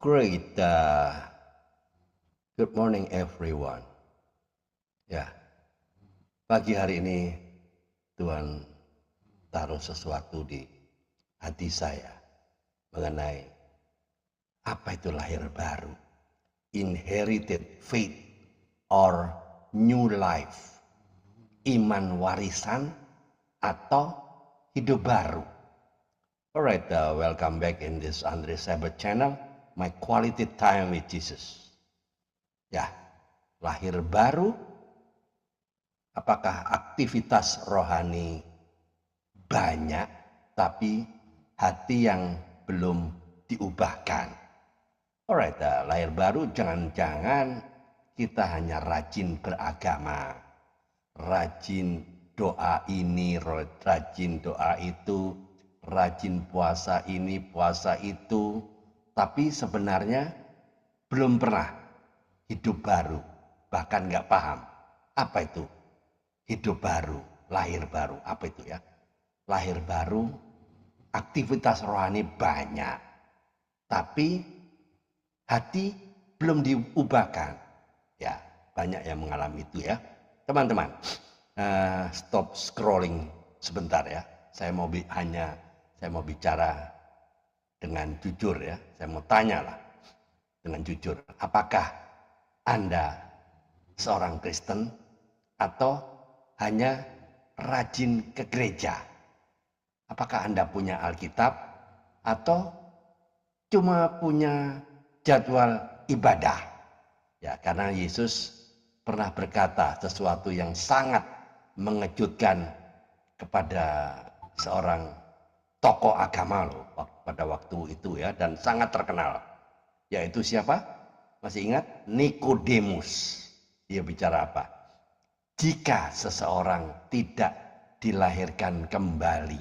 Great. Good morning everyone. Ya, pagi hari ini Tuhan taruh sesuatu di hati saya mengenai apa itu lahir baru, inherited faith or new life, iman warisan atau hidup baru. Alright, welcome back in this Andre Sabbath channel, my quality time with Jesus. Ya, lahir baru, apakah aktivitas rohani banyak, tapi hati yang belum diubahkan. Alright, lahir baru jangan-jangan kita hanya rajin beragama, rajin doa ini, rajin doa itu, rajin puasa ini, puasa itu, tapi sebenarnya belum pernah hidup baru, bahkan nggak paham apa itu hidup baru, lahir baru, apa itu ya? Lahir baru, aktivitas rohani banyak, tapi hati belum diubahkan. Ya, banyak yang mengalami itu ya, teman-teman. Stop scrolling sebentar ya. Saya mau bicara dengan jujur ya. Saya mau tanya lah dengan jujur. Apakah Anda seorang Kristen atau hanya rajin ke gereja? Apakah Anda punya Alkitab atau cuma punya jadwal ibadah? Ya, karena Yesus pernah berkata sesuatu yang sangat mengejutkan kepada seorang tokoh agama loh pada waktu itu ya, dan sangat terkenal, yaitu siapa? Masih ingat? Nikodemus. Dia bicara apa? Jika seseorang tidak dilahirkan kembali,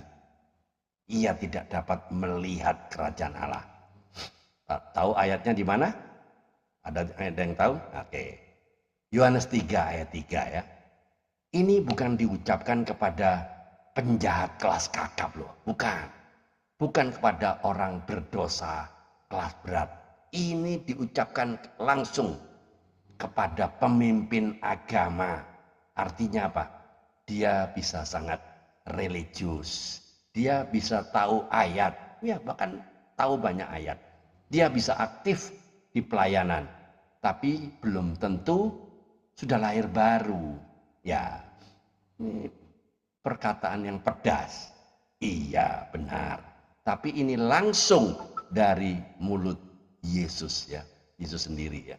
ia tidak dapat melihat kerajaan Allah. Tahu ayatnya di mana? Ada yang tahu? Oke. Yohanes 3 ayat 3 ya. Ini bukan diucapkan kepada penjahat kelas kakap loh, bukan. Bukan kepada orang berdosa kelas berat. Ini diucapkan langsung kepada pemimpin agama. Artinya apa? Dia bisa sangat religius. Dia bisa tahu ayat, ya bahkan tahu banyak ayat. Dia bisa aktif di pelayanan, tapi belum tentu sudah lahir baru. Ya, ini perkataan yang pedas. Iya, benar. Tapi ini langsung dari mulut Yesus ya. Yesus sendiri ya.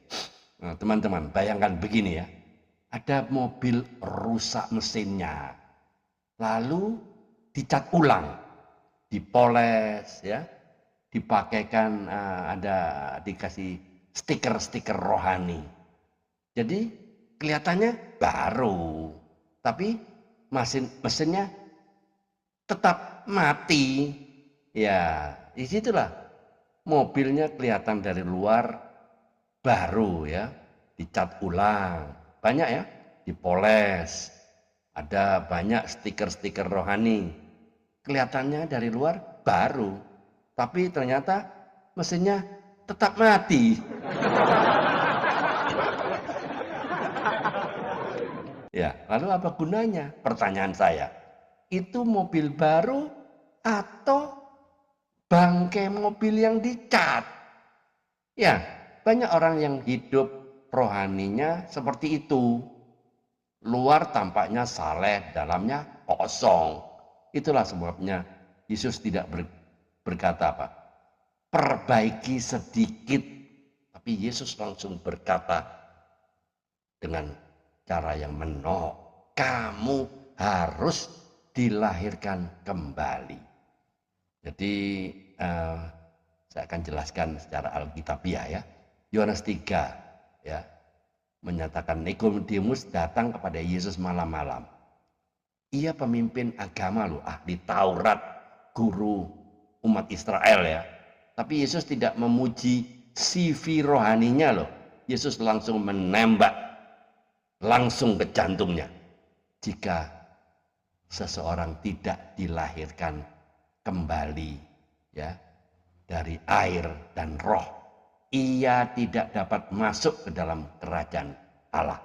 Nah, teman-teman, bayangkan begini ya. Ada mobil rusak mesinnya. Lalu dicat ulang, dipoles ya. Dipakaikan dikasih stiker-stiker rohani. Jadi kelihatannya baru, tapi mesinnya tetap mati. Ya, disitulah mobilnya kelihatan dari luar baru ya, dicat ulang, banyak ya, dipoles, ada banyak stiker-stiker rohani. Kelihatannya dari luar baru, tapi ternyata mesinnya tetap mati. Ya, lalu apa gunanya? Pertanyaan saya, itu mobil baru atau bangkai mobil yang dicat? Ya, banyak orang yang hidup rohaninya seperti itu. Luar tampaknya saleh, dalamnya kosong. Itulah sebabnya Yesus tidak berkata apa? Perbaiki sedikit. Tapi Yesus langsung berkata dengan cara yang menolak, kamu harus dilahirkan kembali. Jadi saya akan jelaskan secara alkitabiah ya. Yohanes 3 ya, menyatakan Nikodemus datang kepada Yesus malam-malam. Ia pemimpin agama loh, ahli Taurat, guru umat Israel ya. Tapi Yesus tidak memuji CV rohaninya loh. Yesus langsung menembak langsung ke jantungnya. Jika seseorang tidak dilahirkan kembali ya dari air dan roh, ia tidak dapat masuk ke dalam kerajaan Allah.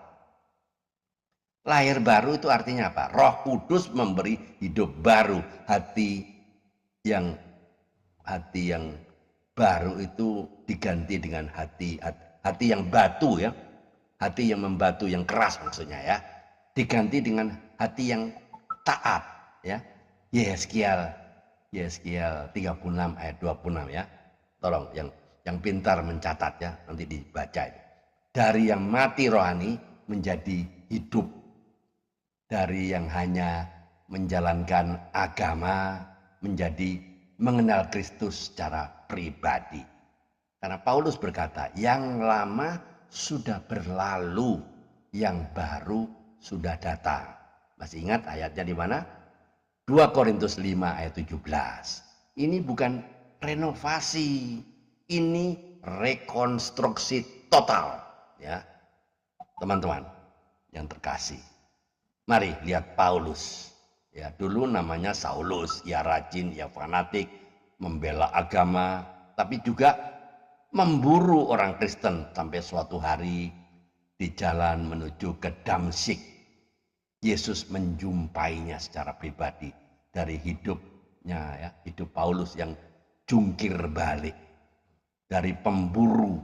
Lahir baru itu artinya apa? Roh Kudus memberi hidup baru. Hati yang baru itu diganti dengan hati yang batu ya. Hati yang membatu, yang keras maksudnya ya. Diganti dengan hati yang taat ya. Yeskiel 36 ayat 26 ya. Tolong yang pintar mencatat ya, nanti dibaca. Dari yang mati rohani menjadi hidup. Dari yang hanya menjalankan agama menjadi mengenal Kristus secara pribadi. Karena Paulus berkata, yang lama sudah berlalu, yang baru sudah datang. Masih ingat ayatnya di mana? 2 Korintus 5 ayat 17. Ini bukan renovasi, ini rekonstruksi total ya. Teman-teman yang terkasih. Mari lihat Paulus. Ya, dulu namanya Saulus, ya rajin, ya fanatik, membela agama, tapi juga memburu orang Kristen sampai suatu hari di jalan menuju ke Damsyik. Yesus menjumpainya secara pribadi dari hidupnya ya, hidup Paulus yang jungkir balik dari pemburu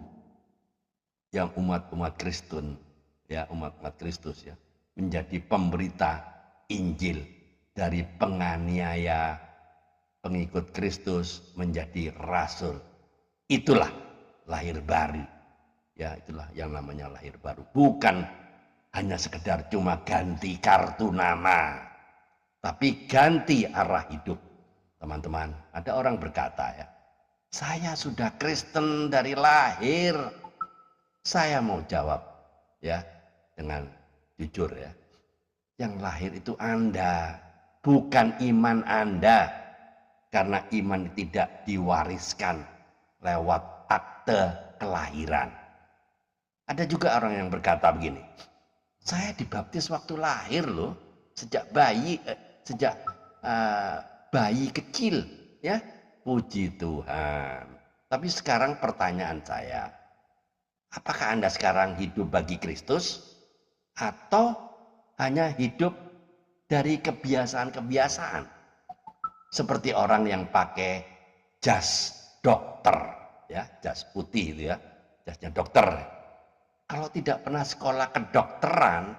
yang umat Kristen ya, umat Kristus ya, menjadi pemberita Injil, dari penganiaya pengikut Kristus menjadi rasul. Itulah lahir baru. Ya, itulah yang namanya lahir baru. Bukan hanya sekedar cuma ganti kartu nama, tapi ganti arah hidup. Teman-teman, ada orang berkata ya, saya sudah Kristen dari lahir. Saya mau jawab ya dengan jujur ya, yang lahir itu Anda, bukan iman Anda. Karena iman tidak diwariskan lewat akte kelahiran. Ada juga orang yang berkata begini, saya dibaptis waktu lahir loh, sejak bayi kecil ya. Puji Tuhan. Tapi sekarang pertanyaan saya, apakah Anda sekarang hidup bagi Kristus atau hanya hidup dari kebiasaan-kebiasaan? Seperti orang yang pakai jas dokter, ya, jas putih itu ya, jasnya dokter. Kalau tidak pernah sekolah kedokteran,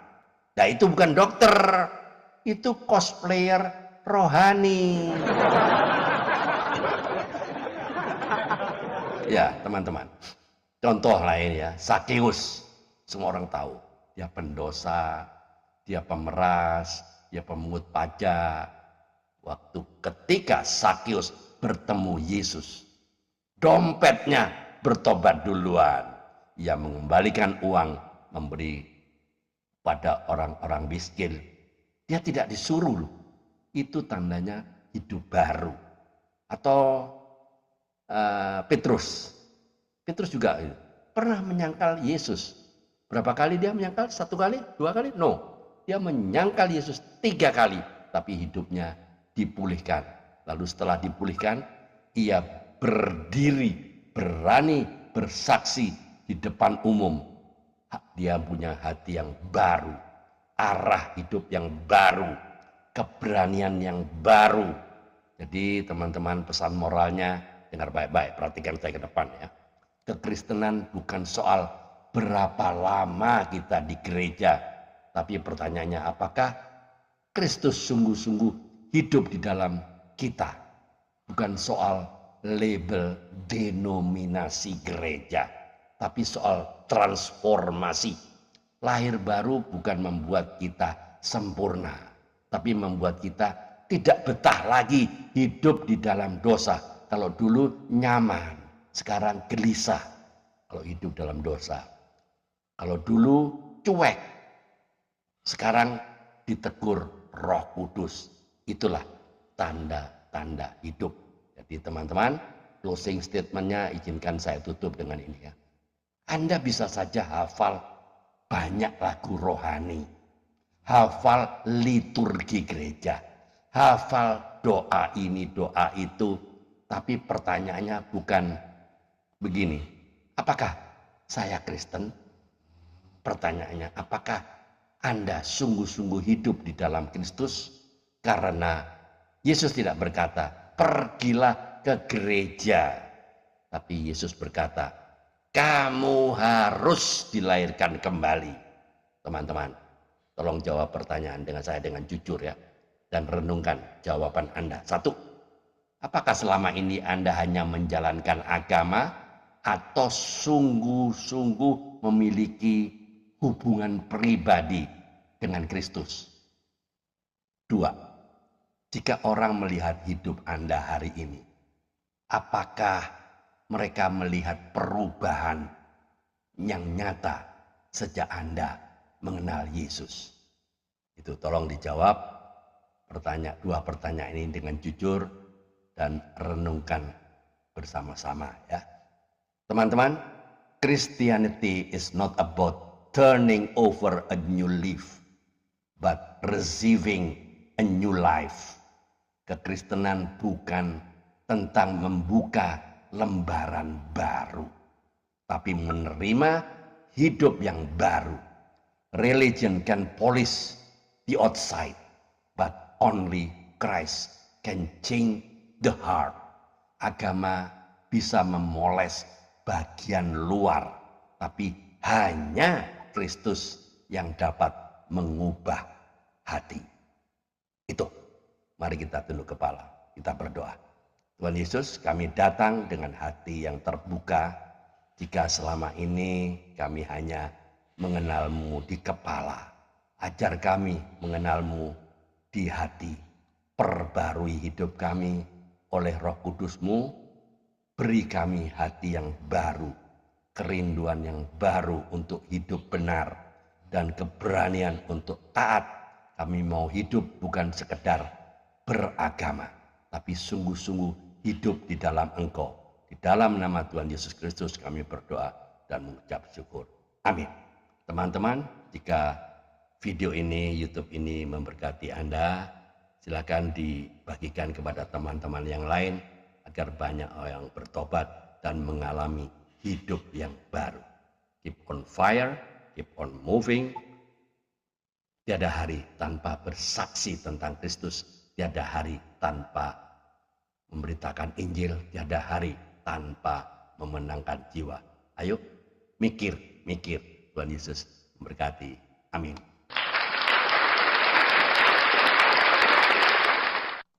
nah itu bukan dokter, itu cosplayer rohani. Ya, teman-teman. Contoh lain ya, Sakeus. Semua orang tahu. Dia pendosa, dia pemeras, dia pemungut pajak. Waktu ketika Sakeus bertemu Yesus, dompetnya bertobat duluan. Ia mengembalikan uang, memberi pada orang-orang miskin. Dia tidak disuruh loh. Itu tandanya hidup baru. Atau Petrus juga pernah menyangkal Yesus. Berapa kali dia menyangkal? 1 kali? 2 kali? No. Dia menyangkal Yesus 3 kali. Tapi hidupnya dipulihkan. Lalu setelah dipulihkan, ia berdiri, berani bersaksi di depan umum. Dia punya hati yang baru, arah hidup yang baru, keberanian yang baru. Jadi teman-teman, pesan moralnya, dengar baik-baik, perhatikan saya ke depan ya. Kekristenan bukan soal berapa lama kita di gereja, tapi pertanyaannya, apakah Kristus sungguh-sungguh hidup di dalam kita? Bukan soal label denominasi gereja, tapi soal transformasi. Lahir baru bukan membuat kita sempurna, tapi membuat kita tidak betah lagi hidup di dalam dosa. Kalau dulu nyaman, sekarang gelisah kalau hidup dalam dosa. Kalau dulu cuek, sekarang ditegur Roh Kudus. Itulah tanda-tanda hidup. Jadi teman-teman, closing statementnya izinkan saya tutup dengan ini ya. Anda bisa saja hafal banyak lagu rohani, hafal liturgi gereja, hafal doa ini, doa itu. Tapi pertanyaannya bukan begini, Apakah saya Kristen? Pertanyaannya, apakah Anda sungguh-sungguh hidup di dalam Kristus? Karena Yesus tidak berkata, pergilah ke gereja. Tapi Yesus berkata, kamu harus dilahirkan kembali. Teman-teman, tolong jawab pertanyaan dengan saya dengan jujur ya. Dan renungkan jawaban Anda. Satu, apakah selama ini Anda hanya menjalankan agama atau sungguh-sungguh memiliki hubungan pribadi dengan Kristus? Dua, jika orang melihat hidup Anda hari ini, apakah mereka melihat perubahan yang nyata sejak Anda mengenal Yesus? Itu tolong dijawab dua pertanyaan ini dengan jujur dan renungkan bersama-sama ya. Teman-teman, Christianity is not about turning over a new leaf, but receiving a new life. Kekristenan bukan tentang membuka lembaran baru, tapi menerima hidup yang baru. Religion can polish the outside, but only Christ can change the heart. Agama bisa memoles bagian luar, tapi hanya Kristus yang dapat mengubah hati. Itu, mari kita tunduk kepala, kita berdoa. Tuhan Yesus, kami datang dengan hati yang terbuka. Jika selama ini kami hanya mengenal-Mu di kepala, ajar kami mengenal-Mu di hati. Perbarui hidup kami oleh Roh Kudus-Mu. Beri kami hati yang baru, kerinduan yang baru untuk hidup benar, dan keberanian untuk taat. Kami mau hidup bukan sekedar beragama, tapi sungguh-sungguh hidup di dalam Engkau. Di dalam nama Tuhan Yesus Kristus kami berdoa dan mengucap syukur. Amin. Teman-teman, jika video ini, YouTube ini memberkati Anda, silakan dibagikan kepada teman-teman yang lain agar banyak orang bertobat dan mengalami hidup yang baru. Keep on fire, keep on moving. Tiada hari tanpa bersaksi tentang Kristus, tiada hari tanpa memberitakan Injil, tiada hari tanpa memenangkan jiwa. Ayo mikir, Tuhan Yesus memberkati. Amin.